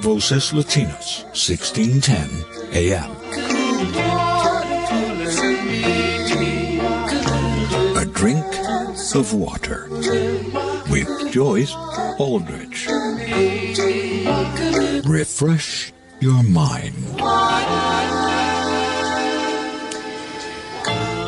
Voces Latinas, 1610 AM. A drink of water with Joyce Aldrich. Refresh your mind.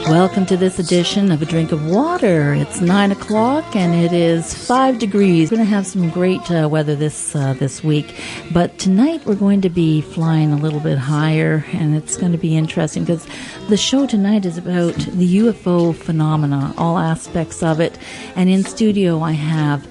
Welcome to this edition of A Drink of Water. It's 9 o'clock and it is 5 degrees. We're going to have some great weather this week, but tonight we're going to be flying a little bit higher, and it's going to be interesting because the show tonight is about the UFO phenomena, all aspects of it. And in studio I have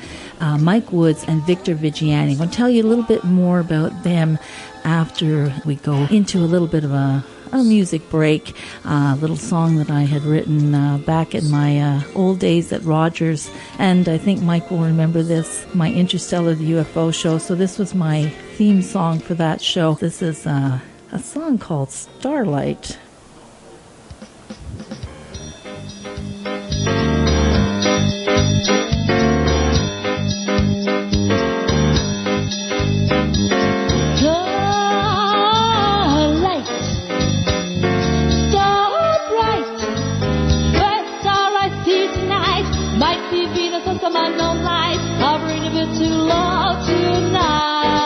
Mike Woods and Victor Viggiani. I'm going to tell you a little bit more about them after we go into a little bit of a music break, a little song that I had written back in my old days at Rogers, and I think Mike will remember this, my Interstellar the UFO show. So this was my theme song for that show. This is a song called Starlight. Some unknown light, hovering a bit too low tonight.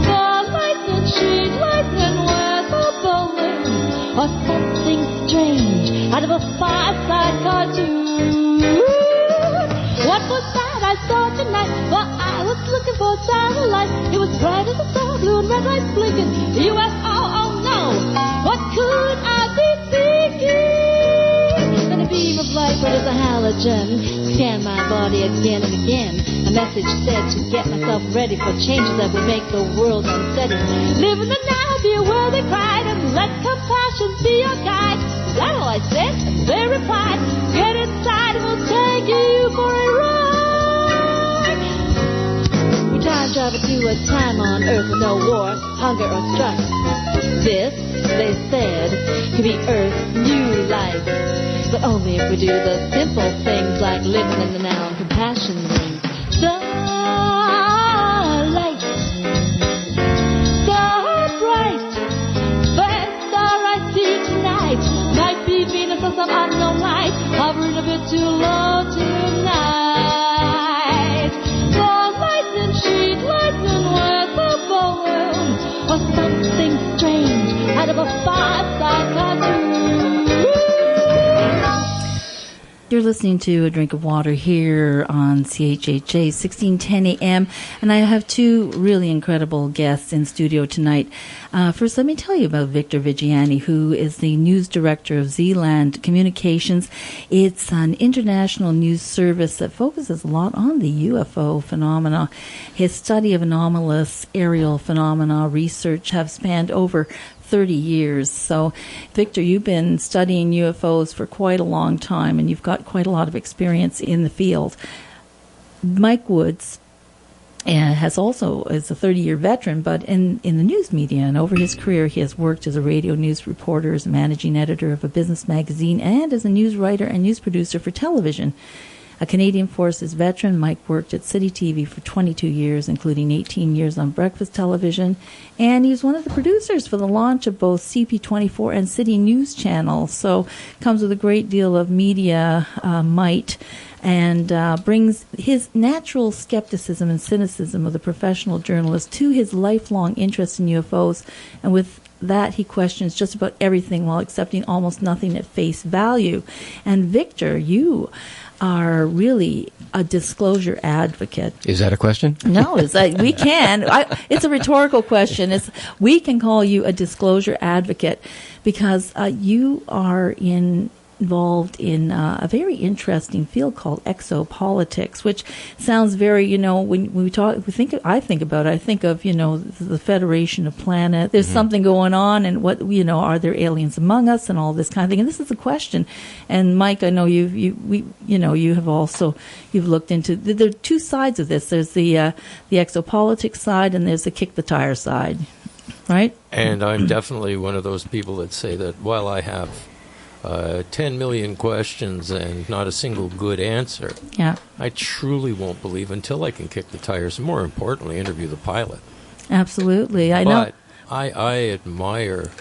The lightning sheet, lightning wears a balloon, or something strange out of a fireside cartoon. What was that I saw tonight? Well, I was looking for a satellite. It was bright as a star, blue and red lights blinking. UFO, oh no, what could I be thinking? A beam of light, but it's a halogen. Scan my body again and again. A message said to get myself ready for changes that would make the world unsteady. Live in the now, be aware they cried, and let compassion be your guide. Is that all I said? They replied, get inside and we'll take you for a ride. We time travel to a time on Earth with no war, hunger, or strife. This, they said, could be Earth's new life. But only if we do the simple things like living in the now and compassion brings starlight. Star bright, first star I see tonight. Might be Venus or some unknown light, hovering a bit too low tonight. The lightning sheet, lightning with a balloon, or something strange out of a fireside cartoon. You're listening to A Drink of Water here on CHHA 1610 AM, and I have two really incredible guests in studio tonight. First, let me tell you about Victor Viggiani, who is the news director of Zland Communications. It's an international news service that focuses a lot on the UFO phenomena. His study of anomalous aerial phenomena research have spanned over 30 years. So, Victor, you've been studying UFOs for quite a long time, and you've got quite a lot of experience in the field. Mike Woods is a 30-year veteran, but in the news media, and over his career he has worked as a radio news reporter, as a managing editor of a business magazine, and as a news writer and news producer for television. A Canadian Forces veteran, Mike worked at City TV for 22 years, including 18 years on breakfast television, and he was one of the producers for the launch of both CP24 and City News Channel, so comes with a great deal of media might, and brings his natural skepticism and cynicism of the professional journalist to his lifelong interest in UFOs, and with that he questions just about everything while accepting almost nothing at face value. And Victor, you are really a disclosure advocate. Is that a question? No, it's like we can. It's a rhetorical question. We can call you a disclosure advocate because you are involved in a very interesting field called exopolitics, which sounds very, when we talk, I think of, the Federation of Planets. There's something going on, and what, are there aliens among us, and all this kind of thing. And this is a question. And Mike, I know you've looked into. There are two sides of this. There's the exopolitics side, and there's the kick the tire side, right? And I'm definitely one of those people that say that while I have 10 million questions and not a single good answer, Yeah. I truly won't believe until I can kick the tires and, more importantly, interview the pilot. Absolutely. I know. But I admire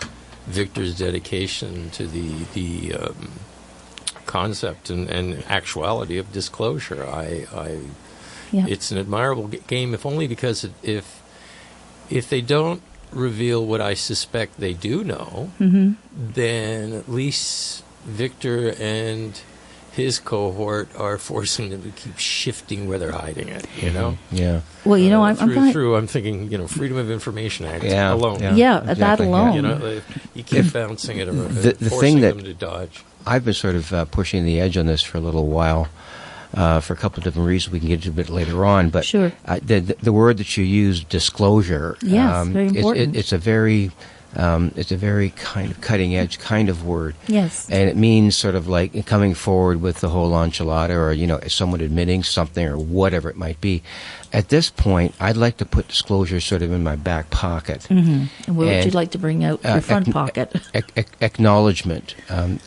Victor's dedication to the concept and actuality of disclosure. Yeah. It's an admirable game, if only because if they don't reveal what I suspect they do know, then at least Victor and his cohort are forcing them to keep shifting where they're hiding it, you know? Yeah. Well, you know, I'm thinking, Freedom of Information Act Yeah, alone. Yeah, exactly, that alone. You know, you keep bouncing it around, the forcing thing that them to dodge. I've been sort of pushing the edge on this for a little while, for a couple of different reasons we can get into a bit later on. But Sure. The word that you use, disclosure, Yes, very important. It's a very kind of cutting edge kind of word. Yes. And it means sort of like coming forward with the whole enchilada, or someone admitting something or whatever it might be. At this point, I'd like to put disclosure sort of in my back pocket. And what would you like to bring out your front pocket? Acknowledgement.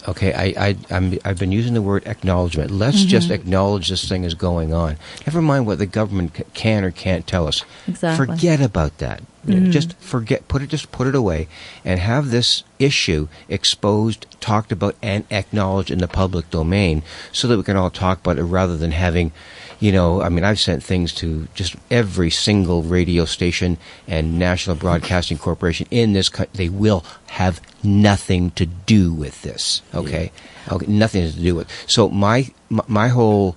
Okay, I've been using the word acknowledgement. Let's just acknowledge this thing is going on. Never mind what the government can or can't tell us. Exactly. Forget about that. Just forget. Put it away, and have this issue exposed, talked about, and acknowledged in the public domain, so that we can all talk about it rather than having. I've sent things to just every single radio station and National Broadcasting Corporation in this country. They will have nothing to do with this. Okay, nothing to do with. So my whole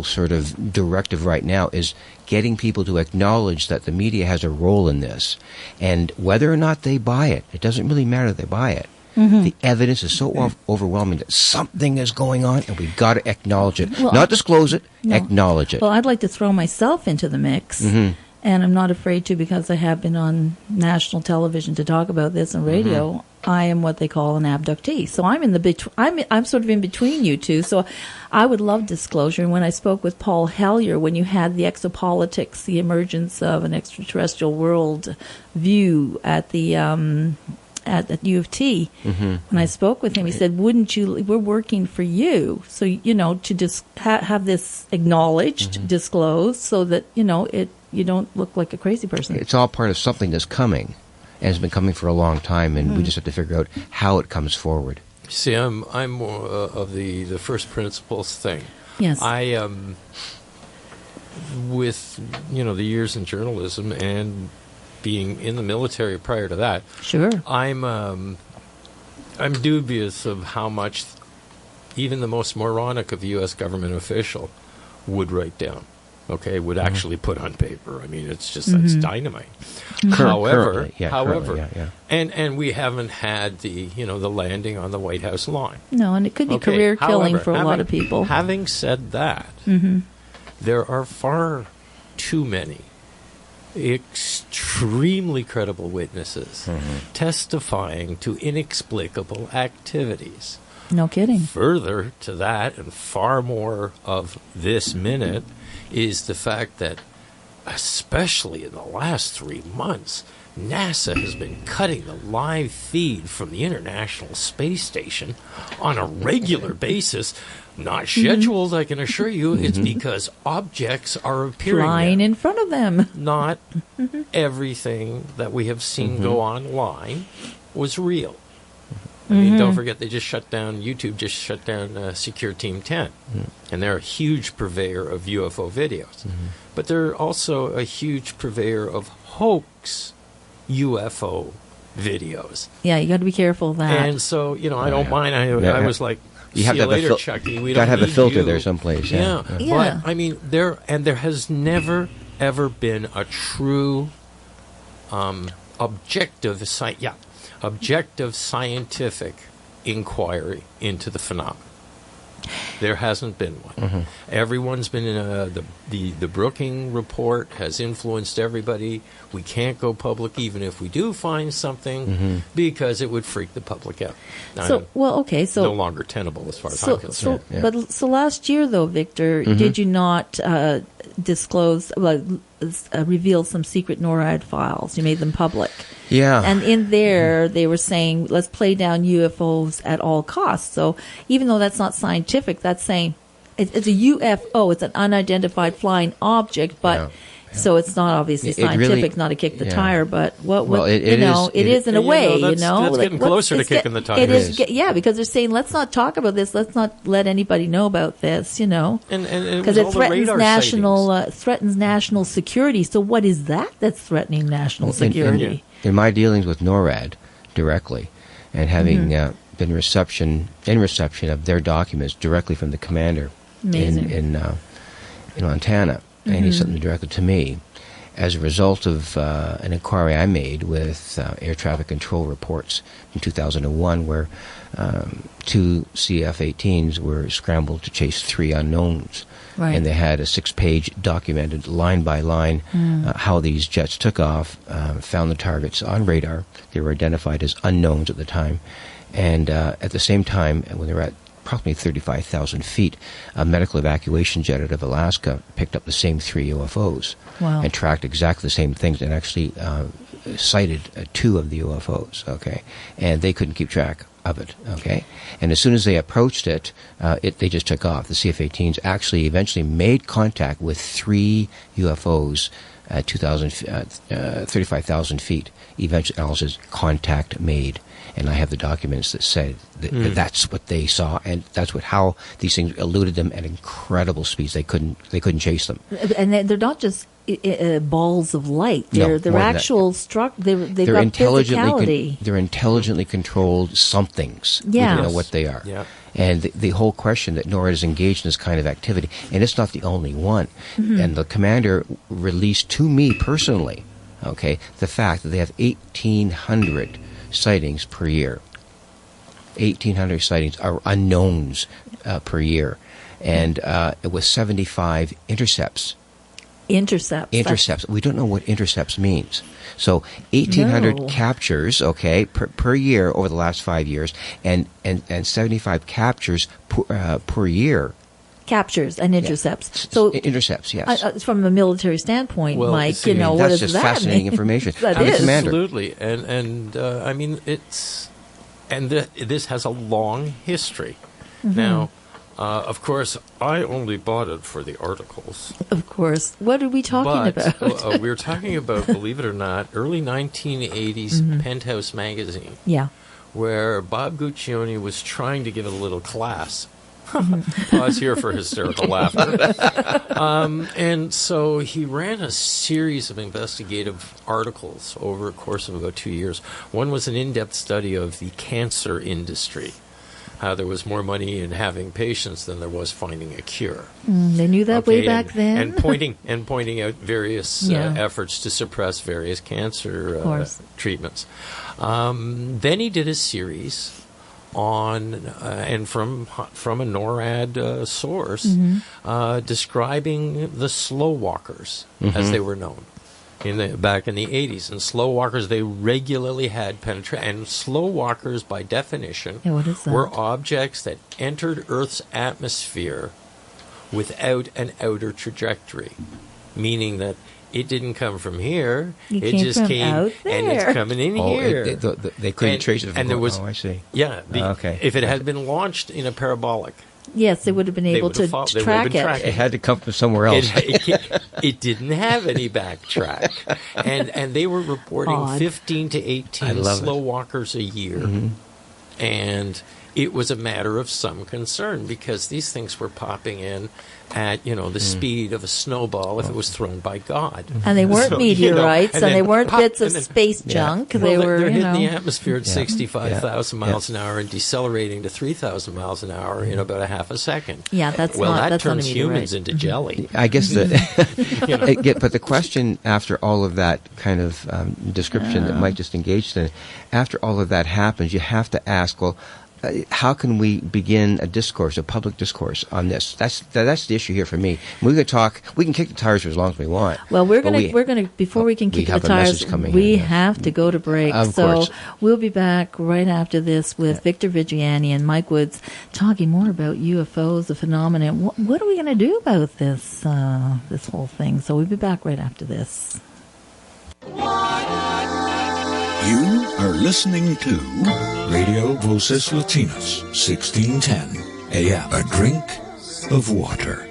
sort of directive right now is getting people to acknowledge that the media has a role in this, and whether or not they buy it, it doesn't really matter that they buy it. The evidence is so overwhelming that something is going on, and we've got to acknowledge it. Well, not disclose it, no. acknowledge it. Well, I'd like to throw myself into the mix, and I'm not afraid to, because I have been on national television to talk about this and radio. I am what they call an abductee, so I'm in the I'm sort of in between you two. So I would love disclosure. And when I spoke with Paul Hellyer, when you had the exopolitics, the emergence of an extraterrestrial world view at the at U of T, when I spoke with him, he said, "Wouldn't you? We're working for you, so to just have this acknowledged, disclosed, so that you don't look like a crazy person." It's all part of something that's coming, and it's been coming for a long time, and we just have to figure out how it comes forward. See, I'm more of the first principles thing. Yes. I with the years in journalism and being in the military prior to that, Sure. I'm dubious of how much even the most moronic of U.S. government official would write down. Okay, would actually put on paper. I mean, it's just that's dynamite. However, and we haven't had the the landing on the White House lawn. No, and it could be career killing for a lot of people. Having said that, there are far too many extremely credible witnesses testifying to inexplicable activities. No kidding. Further to that, and far more of this minute, is the fact that, especially in the last 3 months, NASA has been cutting the live feed from the International Space Station on a regular basis. Not scheduled, I can assure you. It's because objects are appearing Flying there. in front of them. Not everything that we have seen go online was real. I mean, don't forget, they just shut down, YouTube just shut down Secure Team 10. And they're a huge purveyor of UFO videos. But they're also a huge purveyor of hoax UFO videos. Yeah, you got to be careful of that. And so, I don't mind. I was like, You have see to you have later, a Chucky. We got to don't have a need filter you. there someplace. Yeah. Yeah. But, I mean, there has never, ever been a true objective scientific inquiry into the phenomenon. There hasn't been one. Everyone's been in the Brookings report has influenced everybody. We can't go public even if we do find something because it would freak the public out. So no longer tenable as far as I'm concerned. So last year, though, Victor, did you not reveal some secret NORAD files? You made them public. Yeah. And in there, they were saying, let's play down UFOs at all costs. So even though that's not scientific, that's saying it's a UFO. It's an unidentified flying object, but so it's not obviously scientific, really, not to kick the tire, but it is in a way, that's getting closer to kicking the tire. It is, because they're saying, let's not talk about this, let's not let anybody know about this, because it threatens national security. So what is that that's threatening national security? In my dealings with NORAD directly, and having been in reception of their documents directly from the commander in Montana, and he sent them directly to me as a result of an inquiry I made with air traffic control reports in 2001, where 2 CF-18s were scrambled to chase 3 unknowns. Right. And they had a 6-page documented line by line how these jets took off, found the targets on radar. They were identified as unknowns at the time. And at the same time, when they were at approximately 35,000 feet, a medical evacuation jet out of Alaska picked up the same 3 UFOs and tracked exactly the same things, and actually sighted 2 of the UFOs, okay? And they couldn't keep track of it, okay? And as soon as they approached it, they just took off. The CF-18s actually eventually made contact with 3 UFOs at 35,000 feet. Eventually, analysis contact made. And I have the documents that said that that's what they saw, and that's how these things eluded them at incredible speeds. They couldn't chase them. And they're not just balls of light. They're actual they've got physicality. They're intelligently controlled somethings. Yeah. We don't know what they are. Yeah. And the whole question that NORAD is engaged in this kind of activity, and it's not the only one. And the commander released to me personally, okay, the fact that they have 1,800 sightings per year. 1,800 sightings are unknowns per year. And it was 75 intercepts. Intercepts. We don't know what intercepts means. So 1,800 captures, okay, per year over the last 5 years, and 75 captures per year. Captures and intercepts. Yeah. So intercepts, yes. From a military standpoint, Mike, what does that mean? That's just fascinating information. That is. Absolutely, and I mean this has a long history. Now, of course, I only bought it for the articles. Of course. What are we talking about? We were talking about, believe it or not, early 1980s Penthouse magazine. Yeah. Where Bob Guccione was trying to give it a little class. Pause here for hysterical laughter. And so he ran a series of investigative articles over a course of about 2 years. One was an in-depth study of the cancer industry, how there was more money in having patients than there was finding a cure. They knew that way back then. And pointing out various efforts to suppress various cancer treatments. Then he did a series on and from a NORAD source describing the slow walkers as they were known back in the 80s. And slow walkers, they regularly had penetration. And slow walkers, by definition, were objects that entered Earth's atmosphere without an outer trajectory, meaning that it didn't come from here. It just came, and it's coming in here. They couldn't trace it. And there was, I see. Yeah. If it had been launched in a parabolic, yes, they would have been able to track it. It had to come from somewhere else. It didn't have any backtrack, and they were reporting 15 to 18 slow walkers a year, and it was a matter of some concern because these things were popping in at the speed of a snowball if it was thrown by God. And they weren't meteorites, and they weren't bits of space junk. They're hitting the atmosphere at 65,000 miles an hour and decelerating to 3,000 miles an hour in about a half a second. Yeah, that turns humans into jelly. I guess but the question after all of that kind of description that Mike just engaged in, after all of that happens, you have to ask, well, how can we begin a public discourse on this? That's the issue here for me. We can talk. We can kick the tires for as long as we want. Well, we're gonna before we can kick the tires, we have to go to break. So we'll be back right after this with Victor Viggiani and Mike Woods talking more about UFOs, the phenomenon. What are we going to do about this whole thing? So we'll be back right after this. You are listening to Radio Voces Latinas, 1610 AM. A drink of water.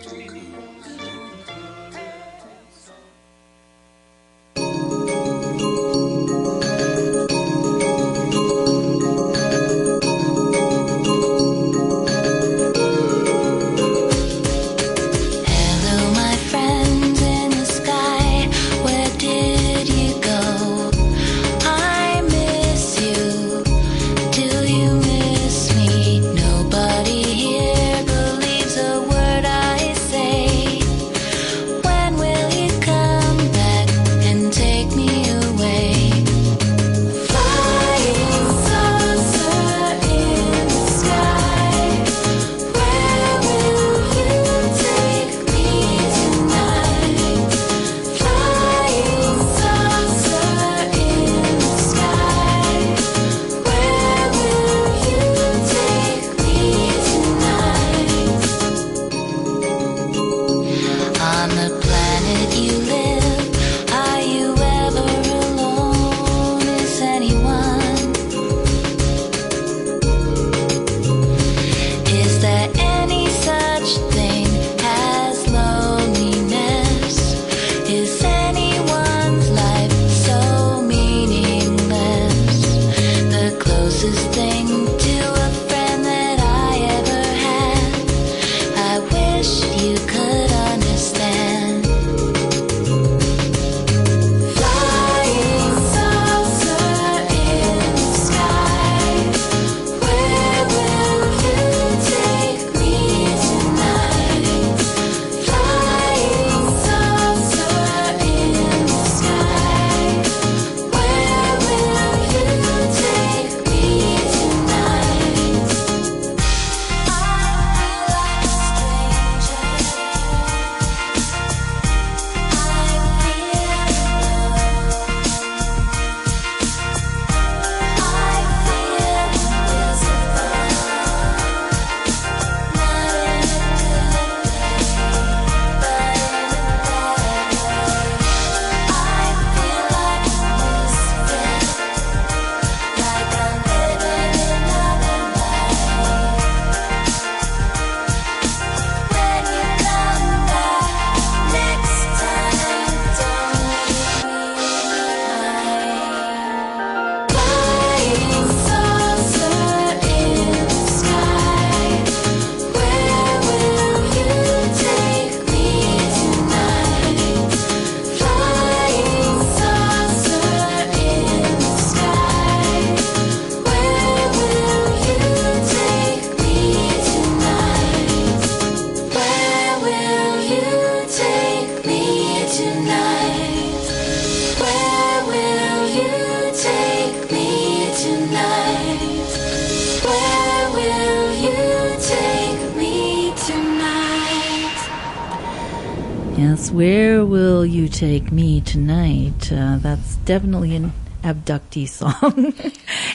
Yes, where will you take me tonight? That's definitely an abductee song.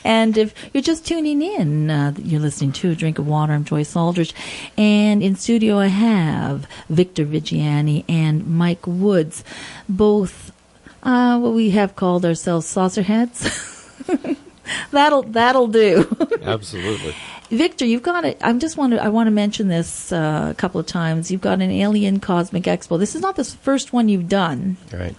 And if you're just tuning in, you're listening to A Drink of Water. I'm Joyce Aldrich. And in studio I have Victor Viggiani and Mike Woods, both what we have called ourselves saucer heads. That'll do. Absolutely. Victor, you've got it. I want to mention this a couple of times. You've got an Alien Cosmic Expo. This is not the first one you've done. Right.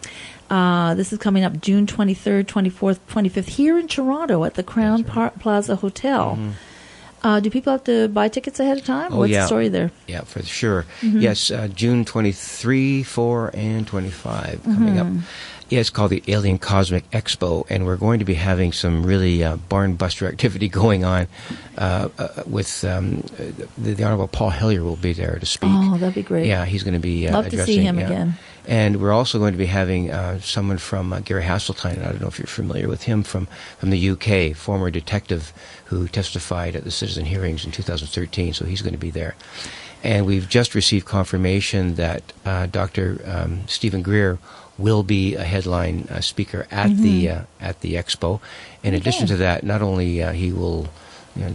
This is coming up June 23rd, 24th, 25th here in Toronto at the Crown Plaza Hotel. Mm-hmm. Do people have to buy tickets ahead of time? What's the story there? Yeah, for sure. Mm-hmm. Yes, June 23, 4, and 25 coming up. Yeah, it's called the Alien Cosmic Expo, and we're going to be having some really barn-buster activity going on with the Honorable Paul Hellyer will be there to speak. Oh, that'd be great. Yeah, he's going to be Love addressing... to see him again. And we're also going to be having someone from Gary Hasseltine. I don't know if you're familiar with him from the UK, former detective who testified at the citizen hearings in 2013, so he's going to be there. And we've just received confirmation that Dr. Stephen Greer will be a headline speaker at the expo. In addition to that, not only he will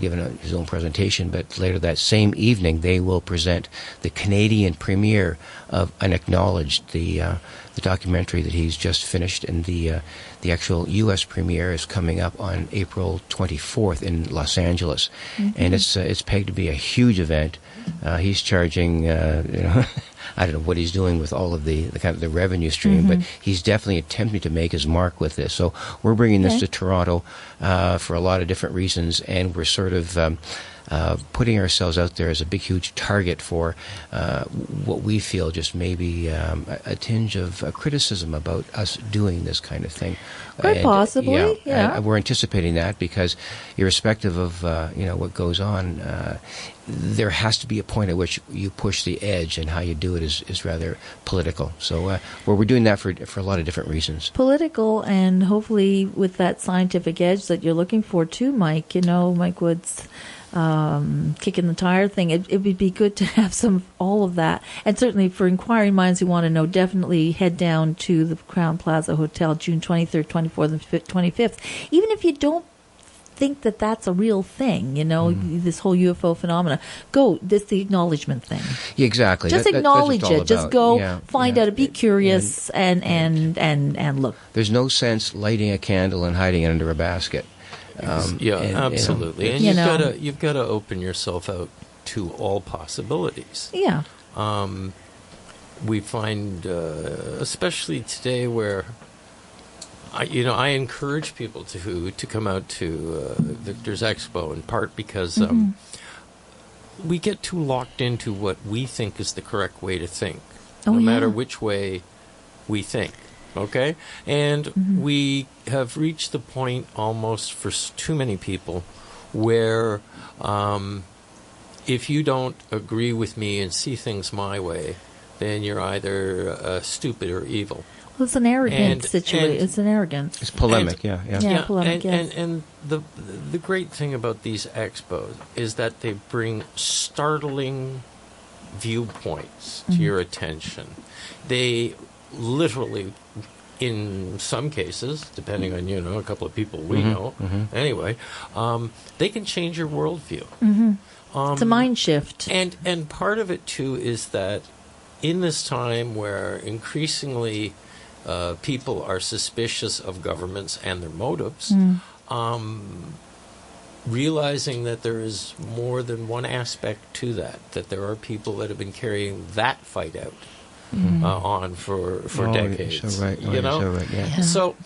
given his own presentation. But later that same evening, they will present the Canadian premiere of Unacknowledged, the documentary that he's just finished, and the actual U.S. premiere is coming up on April 24th in Los Angeles, and it's pegged to be a huge event. He's charging, I don't know what he's doing with all of the kind of the revenue stream, but he's definitely attempting to make his mark with this. So we're bringing this to Toronto for a lot of different reasons, and we're sort of putting ourselves out there as a big, huge target for what we feel just maybe a tinge of criticism about us doing this kind of thing. Quite possibly, yeah. And we're anticipating that because, irrespective of what goes on, there has to be a point at which you push the edge, and how you do it is rather political. So we're doing that for a lot of different reasons. Political, and hopefully with that scientific edge that you're looking for too, Mike. Mike Wood's kicking the tire thing. It would be good to have all of that. And certainly for inquiring minds who want to know, definitely head down to the Crowne Plaza Hotel June 23rd, 24th, and 25th. Even if you don't think that that's a real thing, this whole UFO phenomena, go, this the acknowledgement thing. Yeah, exactly. Just acknowledge it. Just go find out, be curious, and look. There's no sense lighting a candle and hiding it under a basket. Absolutely. And you've got to open yourself out to all possibilities. Yeah. We find, especially today, where I encourage people to come out to Victor's Expo, in part because we get too locked into what we think is the correct way to think, no matter which way we think. Okay? And we have reached the point, almost for too many people, where if you don't agree with me and see things my way, then you're either stupid or evil. Well, it's an arrogant situation. It's an arrogance. It's polemic, polemic, and the great thing about these expos is that they bring startling viewpoints to your attention. They literally, in some cases, depending on a couple of people we know, anyway, they can change your worldview. It's a mind shift, and part of it too is that in this time where increasingly people are suspicious of governments and their motives, realizing that there is more than one aspect to that there are people that have been carrying that fight out on for decades. You're so right. You're so right. Yeah. So,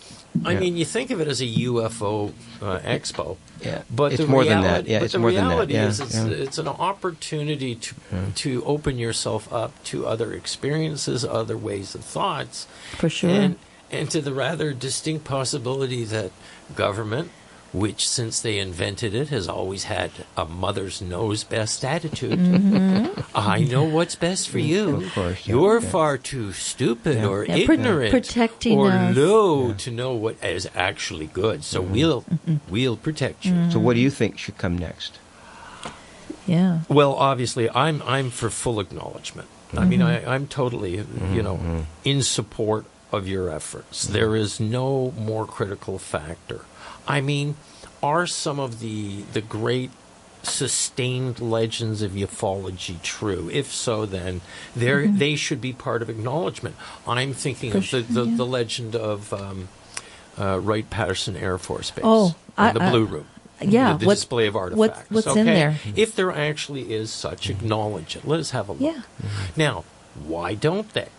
I mean, you think of it as a UFO expo, but it's the more reality, than that. Yeah, but it's the more than reality that. is it's an opportunity to open yourself up to other experiences, other ways of thoughts, for sure, and to the rather distinct possibility that government, which since they invented it has always had a mother's knows best attitude. I know what's best for you. Of course, You're far too stupid or ignorant protecting or us. low to know what is actually good. So we'll protect you. So what do you think should come next? Yeah. Well, obviously, I'm for full acknowledgement. I mean, I'm totally, in support of your efforts. There is no more critical factor. I mean, are some of the great sustained legends of ufology true? If so, then they should be part of acknowledgement. I'm thinking of the legend of Wright-Patterson Air Force Base, the Blue Room. Yeah, the display of artifacts. What's in there? If there actually is such, acknowledge it. Let us have a look. Yeah. Now, why don't they?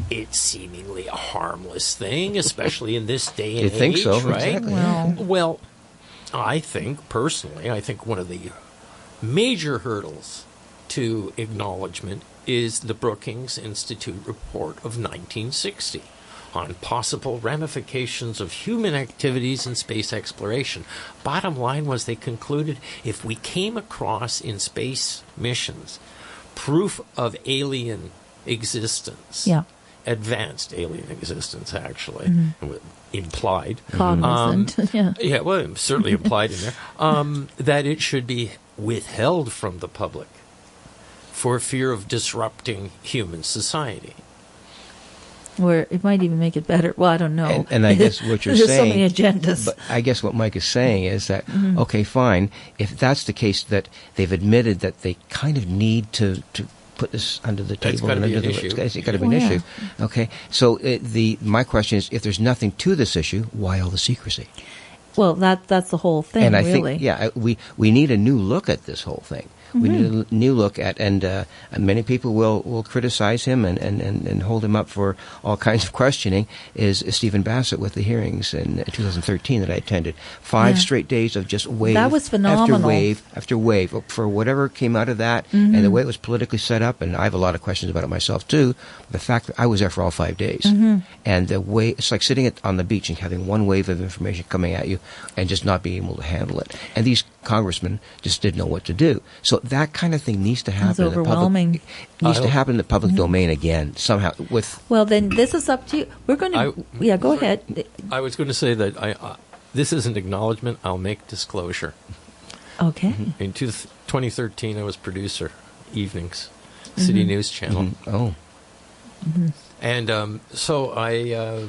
It's seemingly a harmless thing, especially in this day and age. You think so? Right? Exactly. Well, I think, personally, one of the major hurdles to acknowledgement is the Brookings Institute report of 1960 on possible ramifications of human activities in space exploration. Bottom line was they concluded if we came across in space missions proof of alien existence, advanced alien existence, actually, implied. Cognizant, Yeah, well, certainly implied in there, that it should be withheld from the public for fear of disrupting human society. Or it might even make it better. Well, I don't know. And I guess what you're There's saying... so many agendas. But I guess what Mike is saying is that, okay, fine, if that's the case, that they've admitted that they kind of need to put this under the table. It's got to be an issue. It's got to be an issue. Okay, so my question is, if there's nothing to this issue, why all the secrecy? Well, that's the whole thing, and I really. think, we need a new look at this whole thing. We need a new look at, and many people will criticize him and hold him up for all kinds of questioning, is Stephen Bassett with the hearings in 2013 that I attended. 5 straight days of just wave That was phenomenal. after wave after wave for whatever came out of that, and the way it was politically set up, and I have a lot of questions about it myself too, the fact that I was there for all 5 days. And the way, it's like sitting on the beach and having one wave of information coming at you and just not being able to handle it. And these congressmen just didn't know what to do. So that kind of thing needs to happen. It's overwhelming. Needs to happen in the public domain again somehow. Well, then this is up to you. We're going to. Go ahead. I was going to say that this is an acknowledgement. I'll make disclosure. Okay. In 2013, I was producer, evenings, City News Channel. Oh. And so I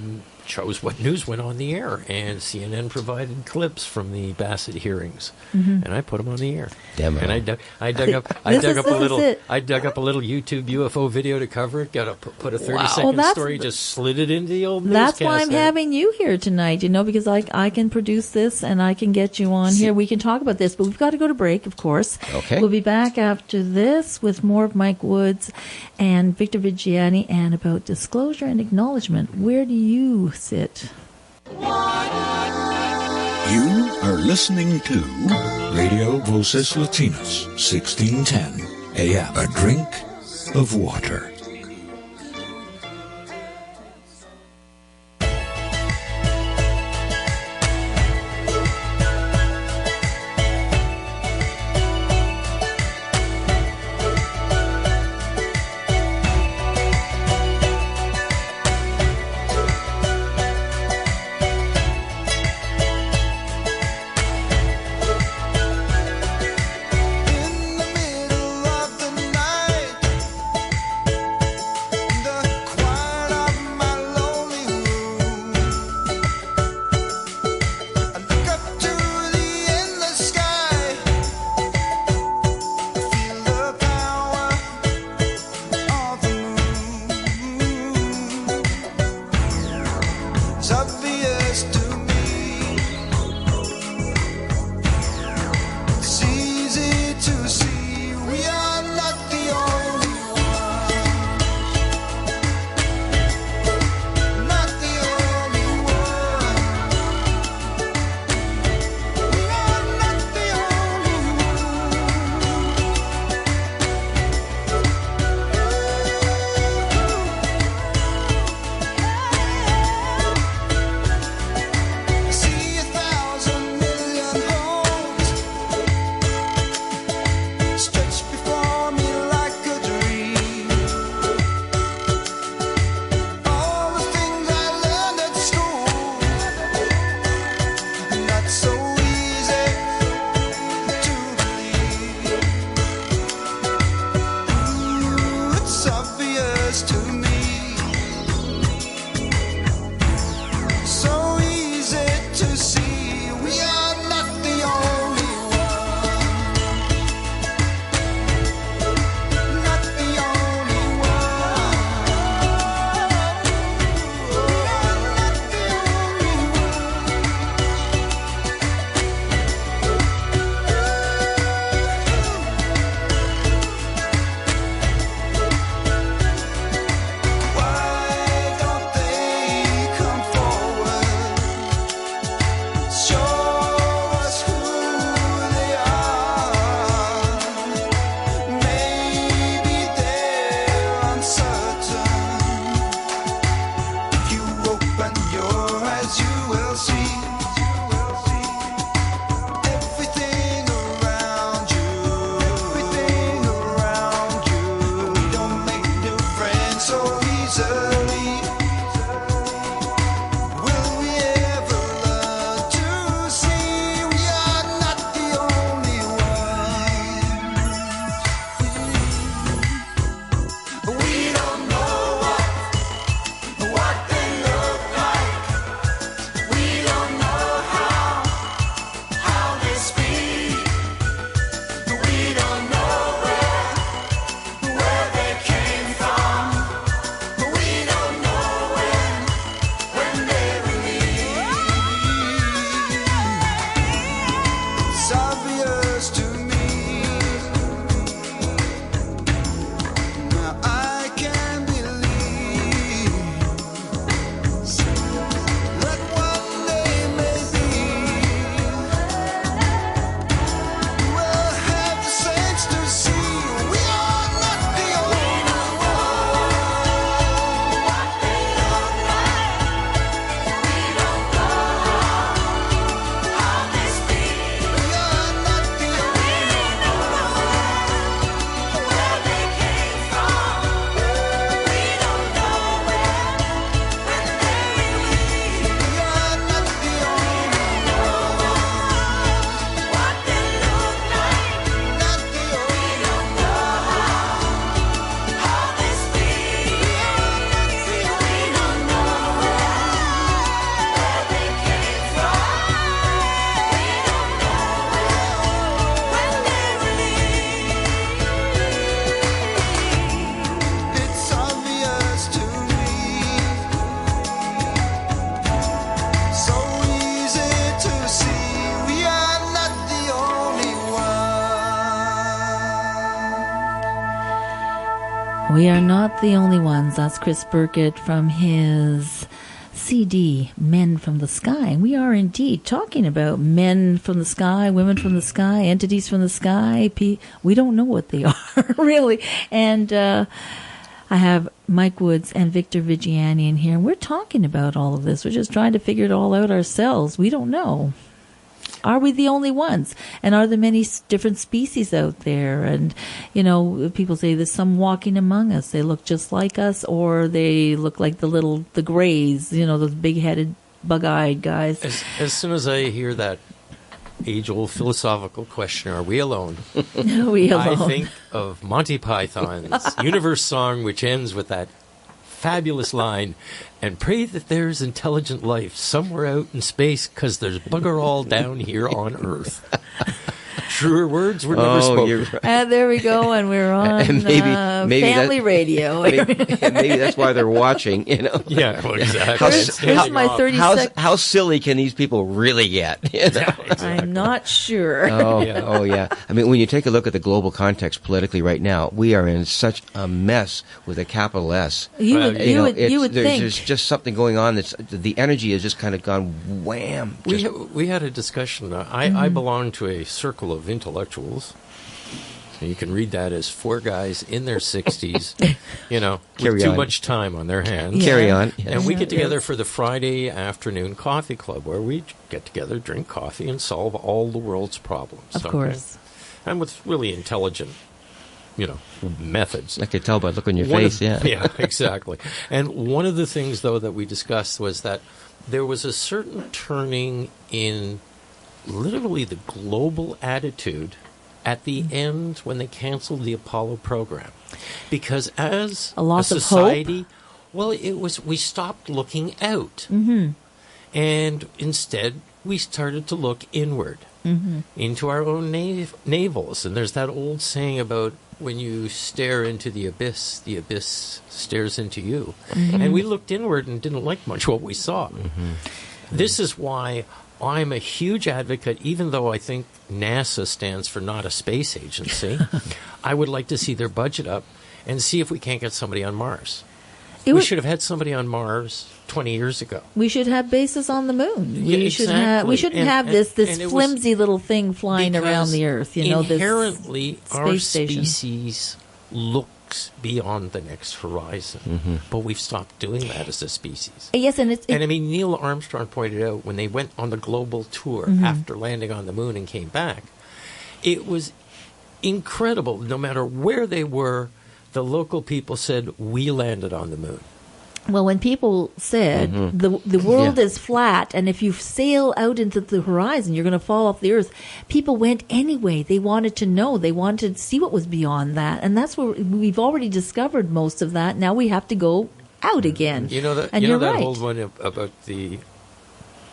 chose what news went on the air, and CNN provided clips from the Bassett hearings, and I put them on the air. Demo. And I dug up a little YouTube UFO video to cover it. Put a 30-second story, just slid it into the old newscast. That's why I'm having you here tonight, because I can produce this and I can get you on here. We can talk about this, but we've got to go to break, of course. Okay. We'll be back after this with more of Mike Woods and Victor Viggiani, and about disclosure and acknowledgement. Where do you sit? You are listening to Radio Voces Latinas, 1610 AM. A drink of water. We are not the only ones. That's Chris Burkett from his CD, Men from the Sky. We are indeed talking about men from the sky, women from the sky, entities from the sky. We don't know what they are, really. And I have Mike Woods and Victor Viggiani in here, and we're talking about all of this. We're just trying to figure it all out ourselves. We don't know. Are we the only ones? And are there many different species out there? And, you know, people say there's some walking among us. They look just like us, or they look like the grays, you know, those big-headed, bug-eyed guys. As soon as I hear that age-old philosophical question, are we alone? Are we alone? I think of Monty Python's Universe song, which ends with that fabulous line, and pray that there's intelligent life somewhere out in space, because there's bugger all down here on Earth. Truer words were never spoken. You're right. And there we go, and we're on And maybe family radio. Maybe that's why they're watching, you know. Yeah, well, exactly. Here's my 30 seconds. How silly can these people really get? You know? Yeah, exactly. I'm not sure. Oh, yeah. I mean, when you take a look at the global context politically right now, we are in such a mess with a capital S. You would think. There's just something going on that's the energy has just kind of gone wham. We had a discussion. I belong to a circle of intellectuals. You can read that as four guys in their 60s, you know, with too much time on their hands. Yeah. Carry on. And we get together for the Friday afternoon coffee club, where we get together, drink coffee, and solve all the world's problems. Of course. And with really intelligent, you know, methods. I could tell by the look on your face, yeah. Yeah, exactly. And one of the things, though, that we discussed was that there was a certain turning in literally the global attitude at the end when they canceled the Apollo program. Because as a society, well, we stopped looking out. Mm-hmm. And instead, we started to look inward into our own navels. And there's that old saying about when you stare into the abyss stares into you. Mm-hmm. And we looked inward and didn't like much what we saw. Mm-hmm. This is why I'm a huge advocate, even though I think NASA stands for not a space agency. I would like to see their budget up and see if we can't get somebody on Mars. We should have had somebody on Mars 20 years ago. We should have bases on the moon. Yeah, exactly. We shouldn't have this flimsy little thing flying around the Earth. You know, inherently, this our station. species looks beyond the next horizon, but we've stopped doing that as a species. Yes, and I mean, Neil Armstrong pointed out when they went on the global tour after landing on the moon and came back, it was incredible. No matter where they were, the local people said, we landed on the moon. Well, when people said the world is flat, and if you sail out into the horizon, you're going to fall off the Earth, people went anyway. They wanted to know. They wanted to see what was beyond that. And that's where we've already discovered most of that. Now we have to go out again. You know that, and you know that right. old one about the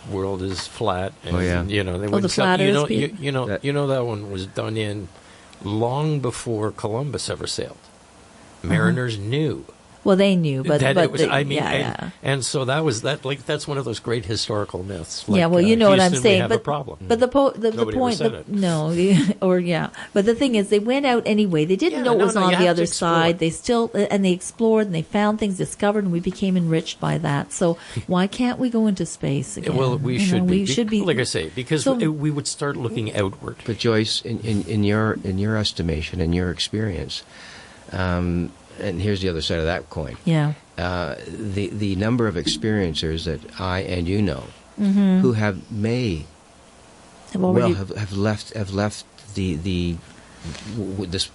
world is flat. And, you know, they the flat Earth. You know that one was done in long before Columbus ever sailed. Mariners knew. Well, they knew, but it was, and so that's one of those great historical myths. Like, you know Houston, what I'm saying. we have a problem. But the point, but the thing is, they went out anyway. They didn't know what was on the other side. They they explored and they found things, discovered, and we became enriched by that. So why can't we go into space again? Well, we should be, like I say, because we would start looking outward. But Joyce, in your estimation, in your experience. And here's the other side of that coin. Yeah. The number of experiencers that I and you know who have left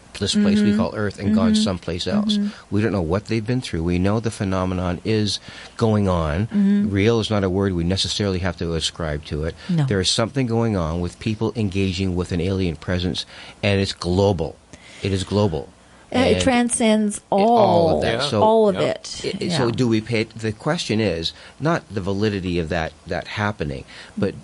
this place we call Earth and gone someplace else. We don't know what they've been through. We know the phenomenon is going on. Real is not a word we necessarily have to ascribe to it. No. There is something going on with people engaging with an alien presence, and it's global. It is global. It transcends all of that. So, all of it. So do we pay? The question is not the validity of that happening, but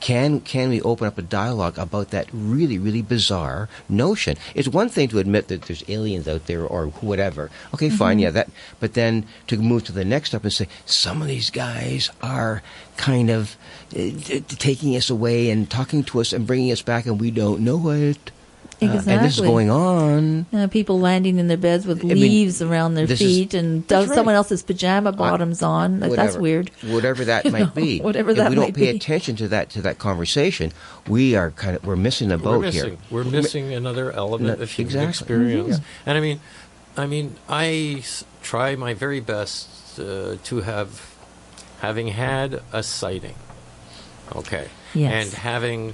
can we open up a dialogue about that really, really bizarre notion? It's one thing to admit that there's aliens out there or whatever. Okay, fine, that. But then to move to the next step and say some of these guys are kind of taking us away and talking to us and bringing us back, and we don't know it. Exactly. And this is going on. People landing in their beds with leaves around their feet and someone else's pajama bottoms on. That's weird. Whatever that might be. Whatever if that we might don't pay be. attention to that conversation, we're missing the boat here. We're missing another element of human experience. And I mean, I try my very best to having had a sighting, okay, and having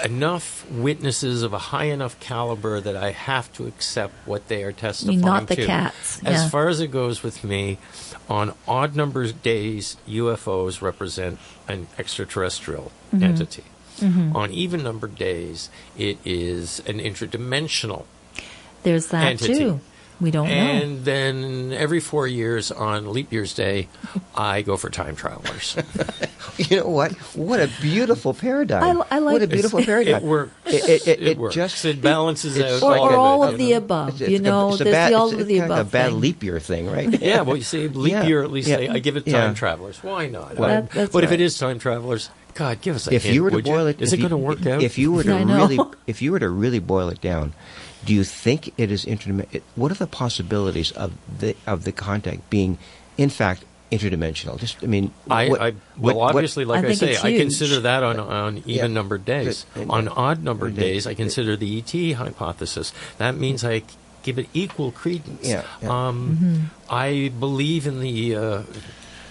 enough witnesses of a high enough caliber that I have to accept what they are testifying to. Not the cats. As far as it goes with me, on odd number days, UFOs represent an extraterrestrial entity. On even number days, it is an interdimensional There's that entity. too. We don't know. And then every 4 years on Leap Year's Day, I go for time travelers. You know what? What a beautiful paradigm. I like what a beautiful paradigm. It works. It works. Just it balances out or all of it, the above. There's the all of the above. Kind of a bad leap year thing, right? Yeah, well, you see, leap year, at least I give it time travelers. Why not? Well, but if it is time travelers, God, give us a hint, if you were to would boil you? it, Is it going to work out? If you were to really boil it down, do you think it is what are the possibilities of the contact being, in fact, interdimensional? Just, obviously, like I say, I huge. consider that on even numbered days. On odd numbered days, I consider the ET hypothesis. That means I give it equal credence. I believe in the.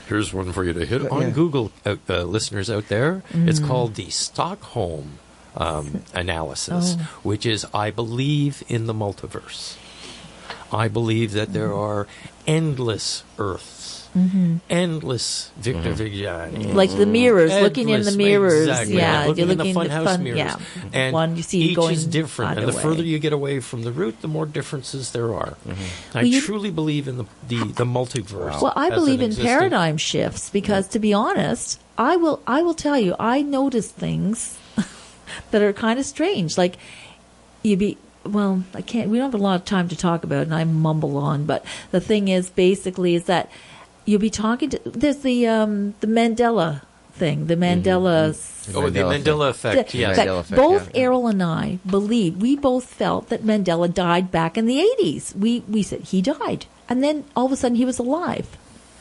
Here's one for you to hit on Google, listeners out there. It's called the Stockholm analysis, which is I believe in the multiverse. I believe that there are endless Earths, endless Victor Viggiani. Like the mirrors, looking in the mirrors. Exactly. Yeah, looking you're in the funhouse mirrors. Yeah. And one you see each going is different. And the way. further you get away from the root, the more differences there are. I truly believe in the multiverse. Well, I believe in paradigm shifts because, to be honest, I will tell you, I notice things that are kind of strange. Like I can't. We don't have a lot of time to talk about it, and I mumble on. But the thing is, basically, is that you'll be talking to. There's the Mandela thing, the Mandela. The Mandela effect. Yes. Mandela effect, both Errol and I believed. We both felt that Mandela died back in the 80s. We said he died, and then all of a sudden he was alive.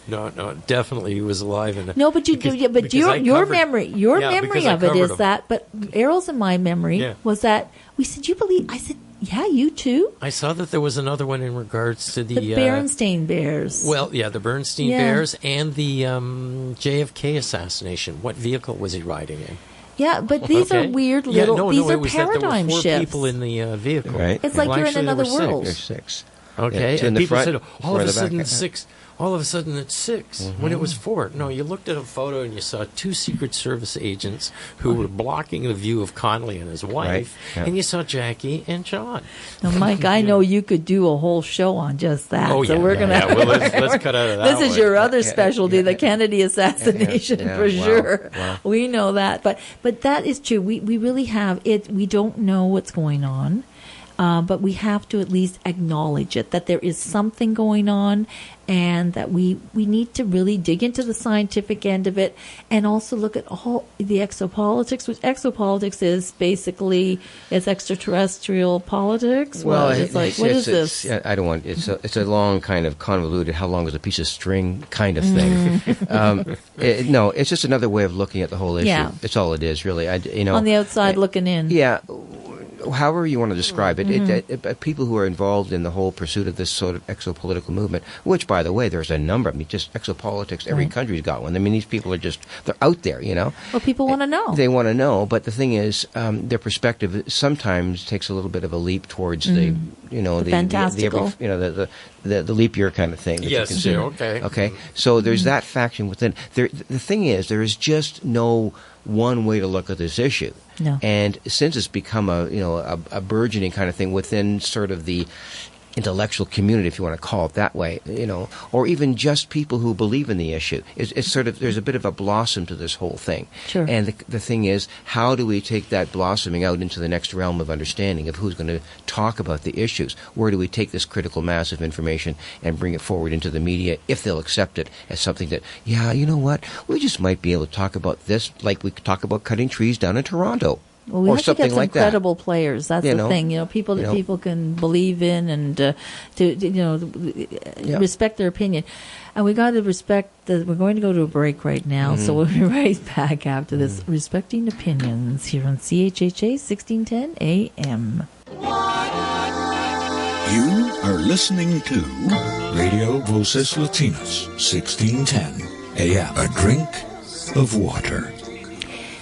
No, definitely he was alive. But your memory of it is that. But Errol's and my memory was that we said, "You believe?" I said, "Yeah, you too." I saw that there was another one in regards to the Berenstain Bears. Well, yeah, the Bernstein Bears and the JFK assassination. What vehicle was he riding in? Yeah, but these are weird little. These are paradigm shifts. There were 4 shifts. people in the vehicle. Right. It's like you're in another world. There's 6. Okay, Yeah, and people said, all of a back. sudden 6. All of a sudden it's 6 when it was 4. No, you looked at a photo and you saw 2 Secret Service agents who were blocking the view of Connolly and his wife, and you saw Jackie and John. Now, Mike, I know you could do a whole show on just that. Oh, so we're gonna. Well, let's cut out of that. This is your other specialty, the Kennedy assassination, for sure. Wow. We know that, but that is true. We really have it. We don't know what's going on. But we have to at least acknowledge it, that there is something going on, and that we need to really dig into the scientific end of it, and also look at all the exopolitics, which exopolitics is basically it's extraterrestrial politics. Well, what is this? I don't want. It's a long kind of convoluted. How long is a piece of string kind of thing? No, it's just another way of looking at the whole issue. Yeah. It's all it is, really. On the outside looking in. Yeah. However you want to describe it, people who are involved in the whole pursuit of this sort of exopolitical movement, which, by the way, there's a number. I mean, just exopolitics, every country's got one. I mean, these people are they're out there, you know. Well, people want to know. They want to know, but the thing is, their perspective sometimes takes a little bit of a leap towards the fantastical. The leap year kind of thing. Yes, okay. Okay, so there's that faction within. The thing is, there is just no one way to look at this issue. No. And since it's become a burgeoning kind of thing within sort of the intellectual community, if you want to call it that way, or even just people who believe in the issue, it's sort of, there's a bit of a blossom to this whole thing. Sure. And the thing is, how do we take that blossoming out into the next realm of understanding of who's going to talk about the issues? Where do we take this critical mass of information and bring it forward into the media, if they'll accept it as something that, yeah, you know what, we just might be able to talk about this like we could talk about cutting trees down in Toronto. Well, we or have to something get some like that. credible players. That's the thing. People that you know. people can believe in and respect their opinion. And we got to respect that. We're going to go to a break right now, so we'll be right back after this. Respecting Opinions here on CHHA 1610 AM. You are listening to Radio Voces Latinas, 1610 AM. A drink of water.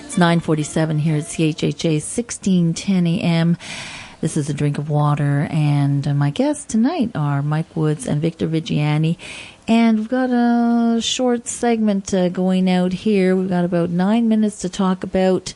It's 9:47 here at CHHA 1610 AM. This is A Drink of Water, and my guests tonight are Mike Woods and Victor Viggiani. And we've got a short segment going out here. We've got about 9 minutes to talk about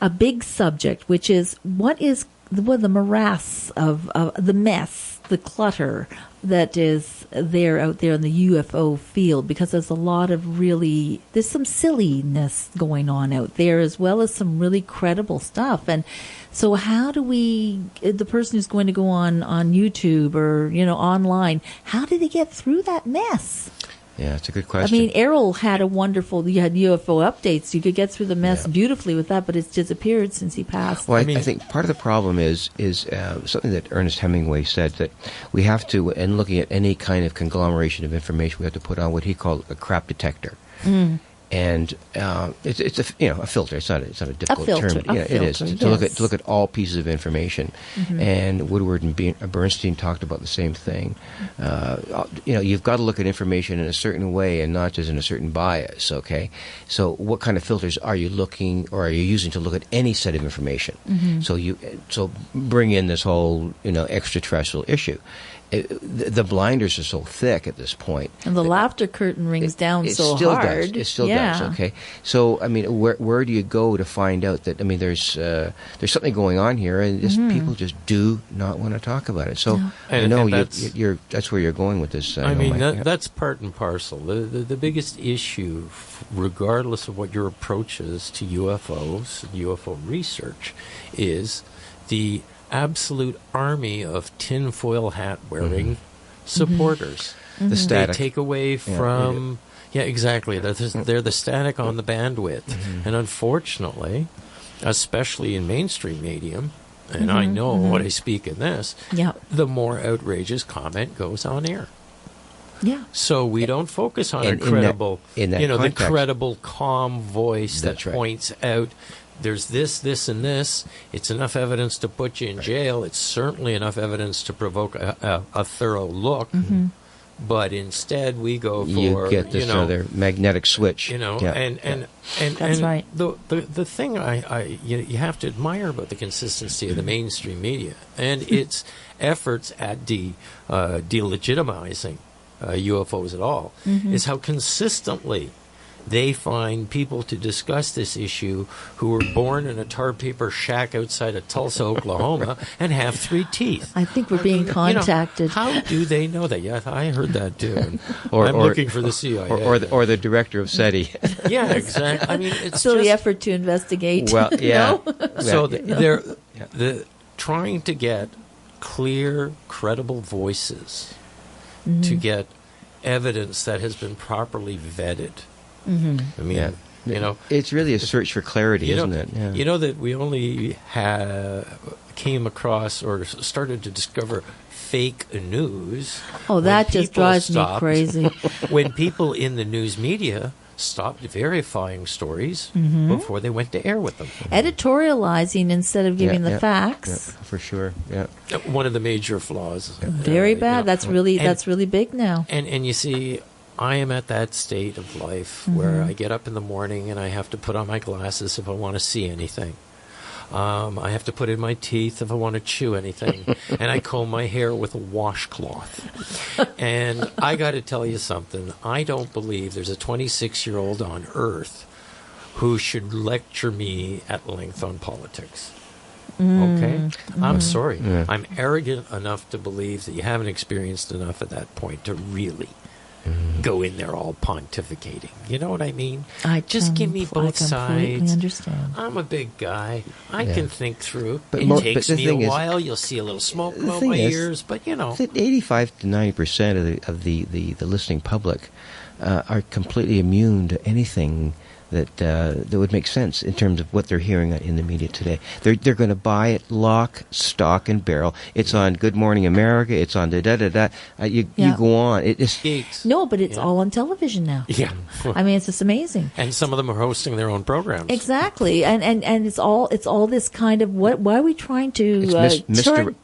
a big subject, which is what the morass of the mess, the clutter that is there out there in the UFO field, because there's a lot of there's some silliness going on out there as well as some really credible stuff. And so how do the person who's going to go on YouTube or, online, how do they get through that mess? Yeah, it's a good question. I mean, Errol had you had UFO updates. You could get through the mess beautifully with that, but it's disappeared since he passed. Well, I think part of the problem is something that Ernest Hemingway said, that we have to, in looking at any kind of conglomeration of information, we have to put on what he called a crap detector. And it's a filter. It's not a difficult term. Yeah, it is to look at all pieces of information. And Woodward and Bernstein talked about the same thing. You've got to look at information in a certain way and not just in a certain bias. Okay, so what kind of filters are you using to look at any set of information? So bring in this whole extraterrestrial issue. The blinders are so thick at this point, and the laughter curtain rings down it so still hard. It still does. Okay, so I mean, where do you go to find out that? I mean, there's something going on here, and people just do not want to talk about it. So I know that's where you're going with this. That's part and parcel. The biggest issue, regardless of what your approach is to UFOs, UFO research, is the absolute army of tinfoil hat wearing supporters. The static. They take away from exactly. They're the static on the bandwidth, and unfortunately, especially in mainstream medium, and I know what I speak in this. The more outrageous comment goes on air. Yeah. So we don't focus on the credible, calm voice that points out. There's this, and this. It's enough evidence to put you in jail. It's certainly enough evidence to provoke a thorough look. But instead, we go for you get this other magnetic switch. And that's right. The thing you have to admire about the consistency of the mainstream media and its efforts at delegitimizing UFOs at all is how consistently they find people to discuss this issue who were born in a tar paper shack outside of Tulsa, Oklahoma, and have 3 teeth. I think we're being contacted. How do they know that? Yeah, I heard that too. I'm looking for the CIA. Or the director of SETI. Yeah, exactly. I mean, it's still the effort to investigate. Well, yeah. So they're trying to get clear, credible voices to get evidence that has been properly vetted. I mean, it's really a search for clarity, isn't it? Yeah. You know that we only came across or started to discover fake news. Oh, that just drives me crazy. When people in the news media stopped verifying stories before they went to air with them. Editorializing instead of giving the facts. Yeah, for sure. Yeah. One of the major flaws. Very bad. That's really big now. And you see, I am at that state of life where I get up in the morning and I have to put on my glasses if I want to see anything. I have to put in my teeth if I want to chew anything. And I comb my hair with a washcloth. And I got to tell you something. I don't believe there's a 26-year-old on Earth who should lecture me at length on politics. Okay? I'm sorry. Yeah. I'm arrogant enough to believe that you haven't experienced enough at that point to really go in there all pontificating. You know what I mean? Just give me both sides. I completely understand. I'm a big guy. I can think through. It takes me a while. You'll see a little smoke blow my ears, but you know. 85 to 90% of the listening public are completely immune to anything that would make sense in terms of what they're hearing in the media today. They're going to buy it lock, stock, and barrel. It's on Good Morning America. It's on da da da da. You go on. It is no, but it's all on television now. Yeah, I mean, it's just amazing. And some of them are hosting their own programs. Exactly, and it's all this kind of what? Why are we trying to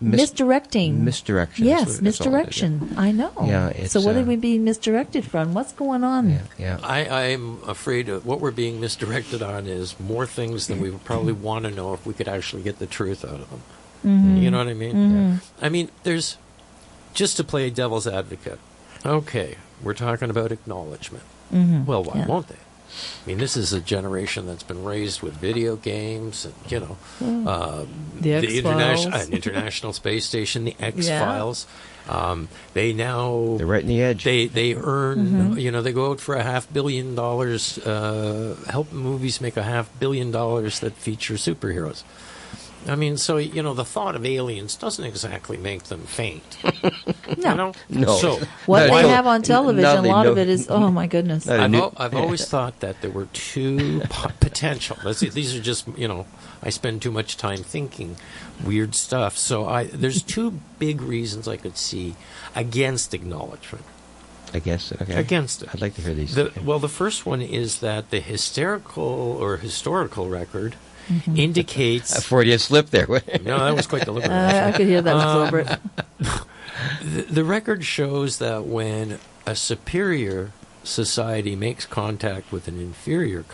misdirecting? Misdirection. Yes, misdirection. I know. Yeah. So what are we being misdirected from? What's going on? Yeah. I'm afraid of what we're being misdirected on is more things than we would probably want to know if we could actually get the truth out of them. Mm-hmm. You know what I mean? Mm-hmm. I mean, there's, just to play devil's advocate, okay, we're talking about acknowledgement. Mm-hmm. Well, why won't they? I mean, this is a generation that's been raised with video games and, the X-Files. International Space Station, the X-Files. They're right in the edge. They earn, they go out for $500 million, help movies make $500 million that feature superheroes. I mean, so, the thought of aliens doesn't exactly make them faint. No. No. So, what they have on television, a lot of it is, oh my goodness. I've always thought that there were two potential. These are just, I spend too much time thinking weird stuff. So there's two big reasons I could see against acknowledgement. Against it, okay. Against it. I'd like to hear these. Well, the first one is that the historical record indicates... A Freudian slip there. No, that was quite deliberate. I could hear that was deliberate. The record shows that when a superior society makes contact with an inferior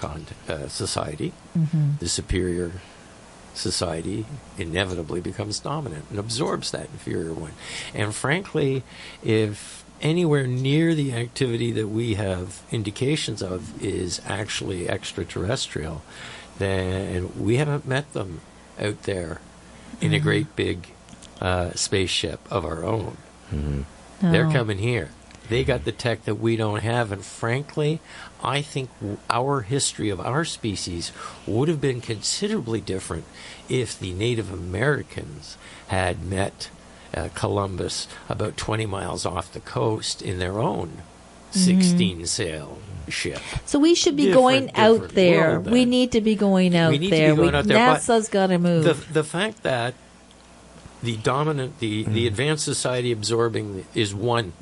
society, the superior society inevitably becomes dominant and absorbs that inferior one. And frankly, if anywhere near the activity that we have indications of is actually extraterrestrial, then we haven't met them out there in a great big spaceship of our own. No. They're coming here. They got the tech that we don't have, and frankly, I think our history of our species would have been considerably different if the Native Americans had met Columbus about 20 miles off the coast in their own 16-sail ship. So we should be going out there. We need to be going out there. NASA's got to move. The fact that the dominant, the advanced society absorbing is one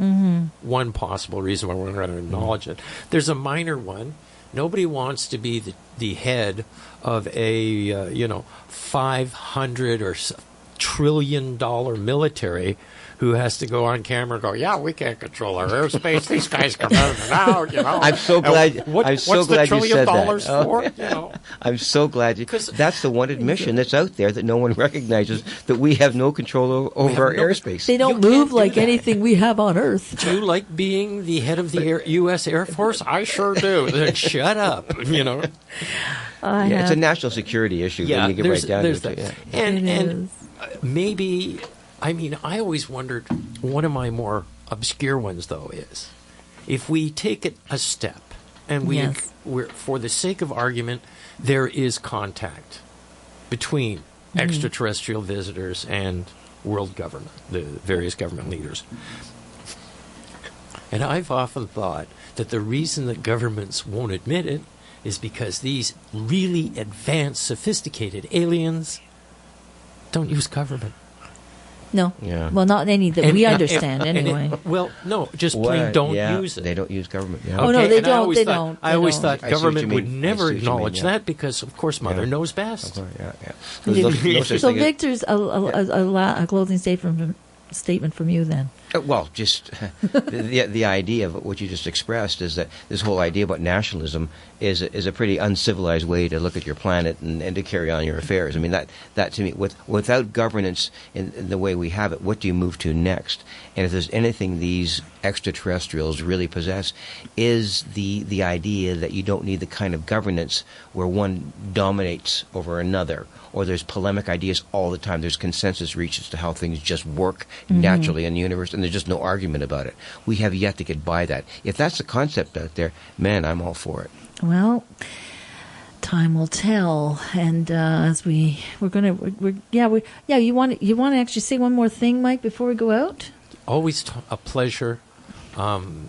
possible reason why we're going to acknowledge it. There's a minor one. Nobody wants to be the head of a $500 or $1 trillion military who has to go on camera and go, we can't control our airspace. These guys come in and out, I'm so glad. What's the $1 trillion for? I'm so glad. That's the one admission that's out there that no one recognizes, that we have no control over our airspace. They don't move like anything we have on Earth. Do you like being the head of the U.S. Air Force? I sure do. Then shut up. It's a national security issue. when you get right down to it. And maybe. I mean, I always wondered, one of my more obscure ones, though, is if we take it a step and we're, for the sake of argument, there is contact between extraterrestrial visitors and world government, the various government leaders. And I've often thought that the reason that governments won't admit it is because these really advanced, sophisticated aliens don't use government. No. Yeah. Well, not any that we understand, anyway. Just plain don't use it. They don't use government. Yeah. Oh, no, they don't. I always thought government would never acknowledge that because, of course, Mother knows best. So Victor's a closing statement from you then. Well, just the idea of what you just expressed is that this whole idea about nationalism is a pretty uncivilized way to look at your planet and to carry on your affairs. I mean, that to me, without governance in the way we have it, what do you move to next? And if there's anything these extraterrestrials really possess, is the idea that you don't need the kind of governance where one dominates over another, or there's polemic ideas all the time. There's consensus reached as to how things just work naturally in the universe, and there's just no argument about it. We have yet to get by that. If that's the concept out there, man, I'm all for it. Well, time will tell. And as you want to actually say one more thing, Mike, before we go out? Always a pleasure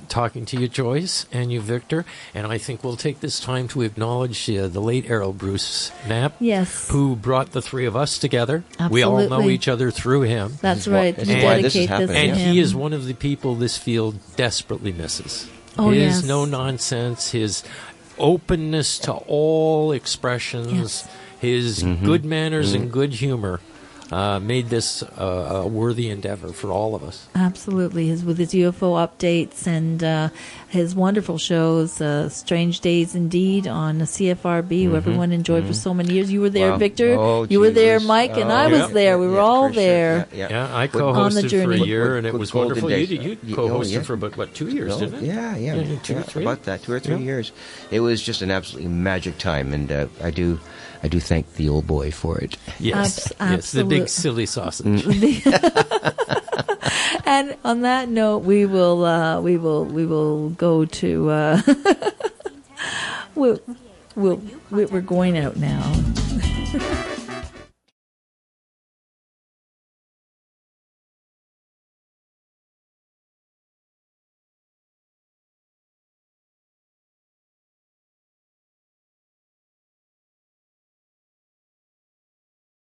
talking to you, Joyce, and you, Victor. And I think we'll take this time to acknowledge the late Errol Bruce Knapp, Yes. who brought the three of us together. Absolutely. We all know each other through him. That's right. This We is why this is dedicate this happening. to And him. he is one of the people this field desperately misses. Oh, his yes. no-nonsense, his openness to all expressions, Yes. his good manners and good humor made this a worthy endeavor for all of us. Absolutely. With his UFO updates and his wonderful shows, Strange Days Indeed on CFRB, who everyone enjoyed for so many years. You were there, Wow. Victor. Oh, you were there, Jesus. Mike, and Oh, I was yeah. there. We were all for sure. there. Yeah, I On the co-hosted for journey. a year, and it Good was golden wonderful. days. You Oh, co-hosted yeah. for about 2 years, Oh, didn't it? yeah, two or three? about that 2 or 3 Yeah. years. It was just an absolutely magic time, and I do thank the old boy for it. Yes, yes, the big silly sausage. And on that note, we will go to we're going out now.